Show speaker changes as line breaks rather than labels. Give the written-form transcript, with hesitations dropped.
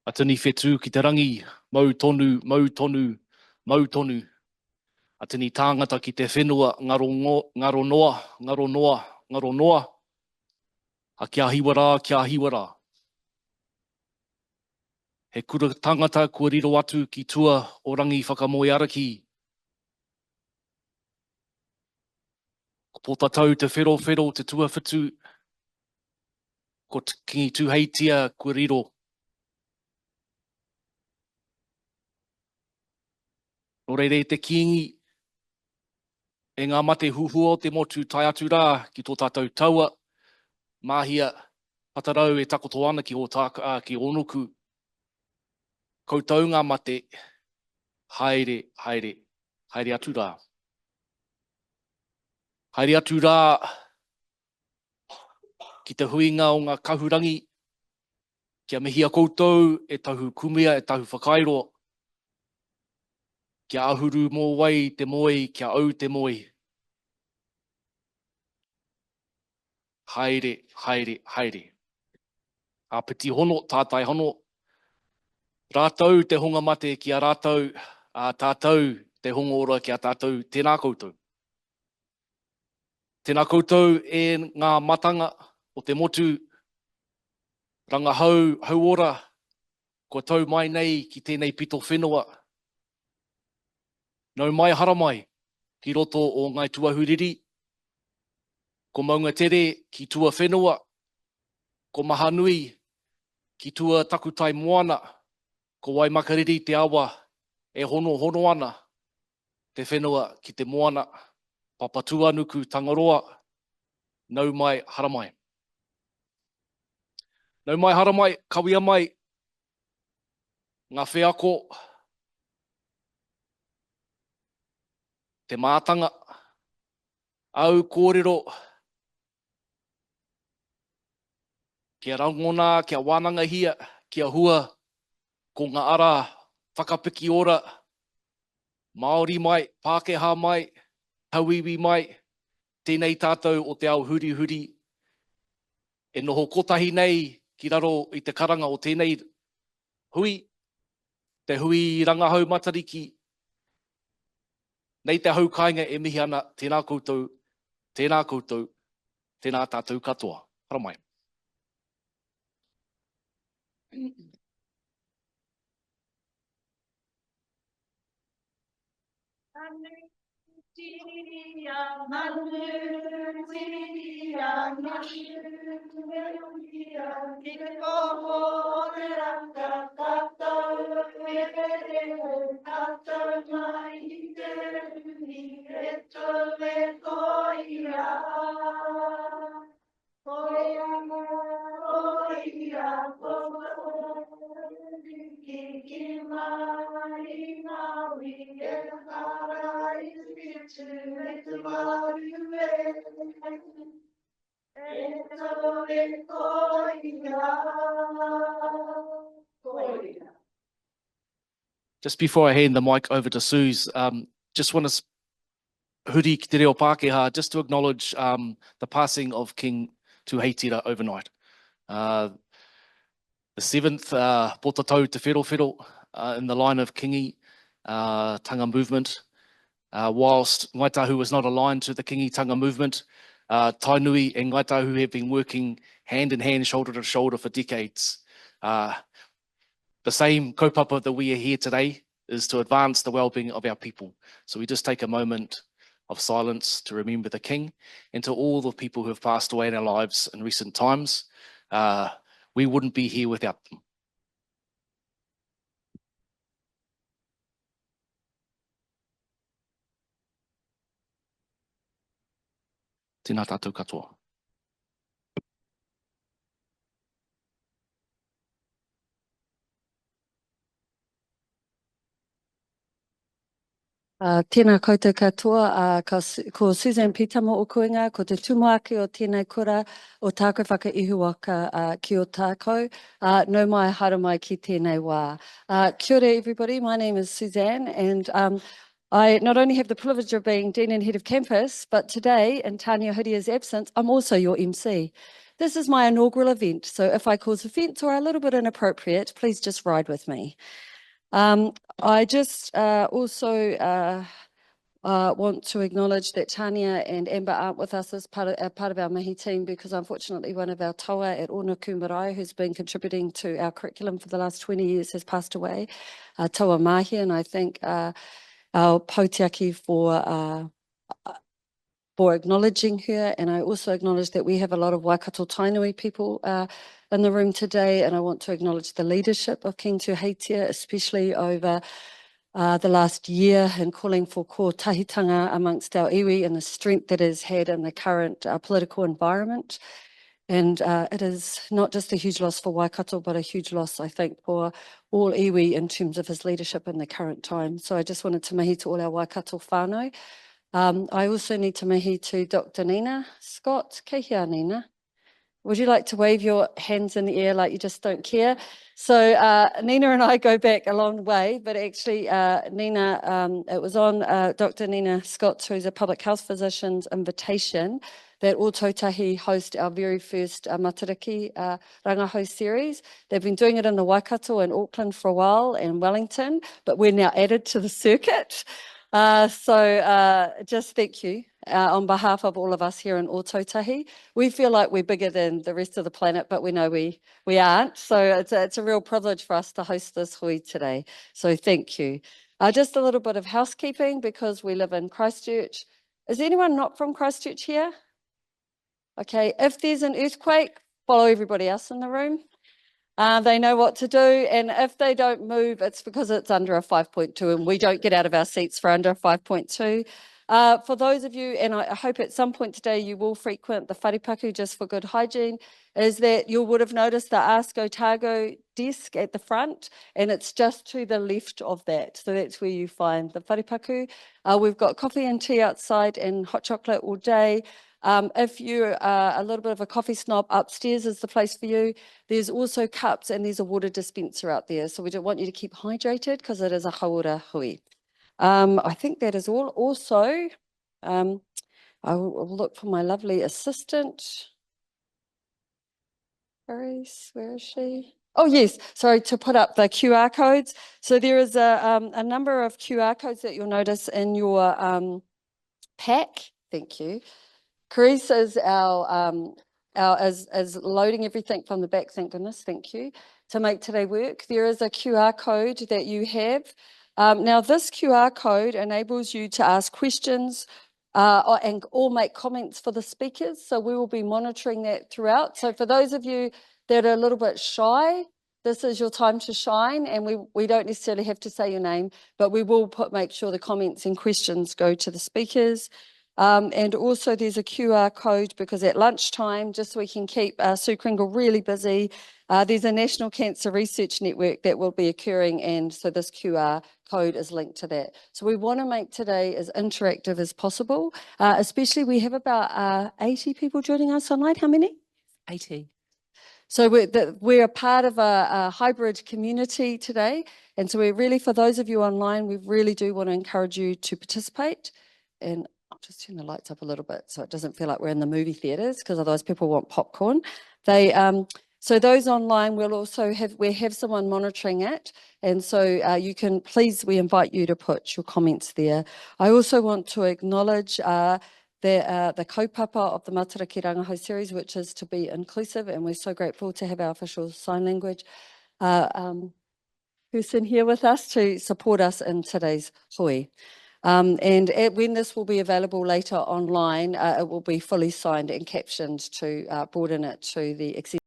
Atani whetū ki te rangi, mau tonu, mau tonu, mau tonu. Atani tāngata ki te whenua, ngaro noa, ngaro noa, ngaro noa. A kia hiwara, kia hiwara. He kura tangata kua riro atu ki tua o rangi whakamoe araki. Ko potatau te whero whero te tua whitu. Ko te kingi tūheitia kua riro. Nō reire te kingi e ngā mate huhua o te motu tai atu rā ki tō tātou taua. Mahia patarau e takoto ana ki o ki onuku. Koutou ngā mate, haere, haere, haere atu rā. Haere atu rā ki te huinga o ngā kahurangi, kia mehia koutou e tahu kumia, e tahu whakairoa. Kia ahuru mō wai te moe, kia au te moe. Haere, haere, haere. A piti hono, tātai hono. Rātou te honga mate ki a rātou, a tātou te honga ora ki a tātou, tēnā koutou. Tēnā koutou e ngā matanga o te motu, ranga hau, hau ora, kua tau mai nei ki tēnei pito whenua. Nau mai hara mai, ki roto o ngai tuahuriri, ko maunga tere ki tua whenua, ko mahanui ki tua takutai moana, ko wai makariri te awa e hono hono ana, te whenua ki te moana, papatuanuku tangaroa, nau mai hara mai. Nau mai hara mai, kawia mai, ngā wheako, te mātanga, au kōrero, kia rangona, kia wānanga hia, kia hua, ko ngā ara, whakapiki ora, Māori mai, Pākehā mai, Hauiwi mai, tēnei tātou o te ao huri huri, e noho kotahi nei ki raro i te karanga o tēnei hui, te hui rangahau matariki, nei te haukainga e mihi ana, tēnā koutou, tēnā koutou, tēnā tātou katoa. Hara mai. Just before I hand the mic over to Suze, just want to huri ki te reo Pākehā, just to acknowledge the passing of King Tuheitira overnight. The seventh potatau te whero whero in the line of Kingi Tanga movement. Whilst Ngaitahu was not aligned to the Kingi Tanga movement, Tainui and Ngaitahu have been working hand in hand, shoulder to shoulder for decades. The same kaupapa that we are here today is to advance the well-being of our people. So we just take a moment of silence to remember the King and to all the people who have passed away in our lives in recent times. We wouldn't be here without them. Tēnā tātou katoa.
Tēnā koutou katoa, ko Suzanne Pitamo o kuinga, ko te tumuaki o tēnei kura o tākou whakaihu waka ki o tākou. No mai hara mai ki tēnei wā. Kia ora everybody, my name is Suzanne and I not only have the privilege of being Dean and Head of Campus, but today in Tania Huria's absence, I'm also your MC. this is my inaugural event, so if I cause offence or a little bit inappropriate, please just ride with me. I just also want to acknowledge that Tania and Amber aren't with us as part of our mihi team, because unfortunately one of our taua at Onuku Marae, who's been contributing to our curriculum for the last 20 years, has passed away, Taua Mahi, and I thank our Pautiaki for acknowledging her. And I also acknowledge that we have a lot of Waikato Tainui people in the room today, and I want to acknowledge the leadership of King Tuheitia, especially over the last year, in calling for kōtahitanga amongst our iwi and the strength that it has had in the current political environment. And it is not just a huge loss for Waikato, but a huge loss, I think, for all iwi in terms of his leadership in the current time. So I just wanted to mihi to all our Waikato whānau. I also need to mihi to Dr. Nina Scott. Kei hea, Nina. Would you like to wave your hands in the air like you just don't care? So Nina and I go back a long way, but actually Nina, it was on Dr. Nina Scott, who's a public health physician's invitation, that Ōtautahi host our very first Matariki Rangahau series. They've been doing it in the Waikato and Auckland for a while, and Wellington, but we're now added to the circuit. So just thank you on behalf of all of us here in Ōtautahi. We feel like we're bigger than the rest of the planet, but we know we aren't. So it's a real privilege for us to host this hui today. So thank you. Just a little bit of housekeeping, because we live in Christchurch. Is anyone not from Christchurch here? Okay, if there's an earthquake, follow everybody else in the room. They know what to do, and if they don't move, it's because it's under a 5.2, and we don't get out of our seats for under a 5.2. For those of you, and I hope at some point today you will frequent the wharipaku just for good hygiene, is that you would have noticed the Ask Otago desk at the front, and it's just to the left of that. So that's where you find the wharipaku. We've got coffee and tea outside and hot chocolate all day. If you're a little bit of a coffee snob, upstairs is the place for you. There's also cups, and there's a water dispenser out there. So we don't want you to keep hydrated, because it is a hauora hui. I think that is all. Also, I will look for my lovely assistant. Where is she? Oh, yes. Sorry, to put up the QR codes. So there is a number of QR codes that you'll notice in your pack. Thank you. Carice is is loading everything from the back, thank goodness, thank you, to make today work. There is a QR code that you have. Now this QR code enables you to ask questions or make comments for the speakers, so we will be monitoring that throughout. So for those of you that are a little bit shy, this is your time to shine, and we don't necessarily have to say your name, but we will make sure the comments and questions go to the speakers. And also there's a QR code, because at lunchtime, just so we can keep Sue Kringle really busy, there's a National Cancer Research Network that will be occurring, and so this QR code is linked to that. So we want to make today as interactive as possible, especially we have about 80 people joining us online. How many? 80. So we're a part of a hybrid community today, and so we're really, for those of you online, we really do want to encourage you to participate. And I'll just turn the lights up a little bit so it doesn't feel like we're in the movie theatres, because otherwise people want popcorn. So those online, we have someone monitoring it, and so we invite you to put your comments there. I also want to acknowledge the kaupapa of the Matariki Rangahau series, which is to be inclusive, and we're so grateful to have our official sign language person here with us to support us in today's hui. And when this will be available later online, it will be fully signed and captioned to broaden it to the accessibility.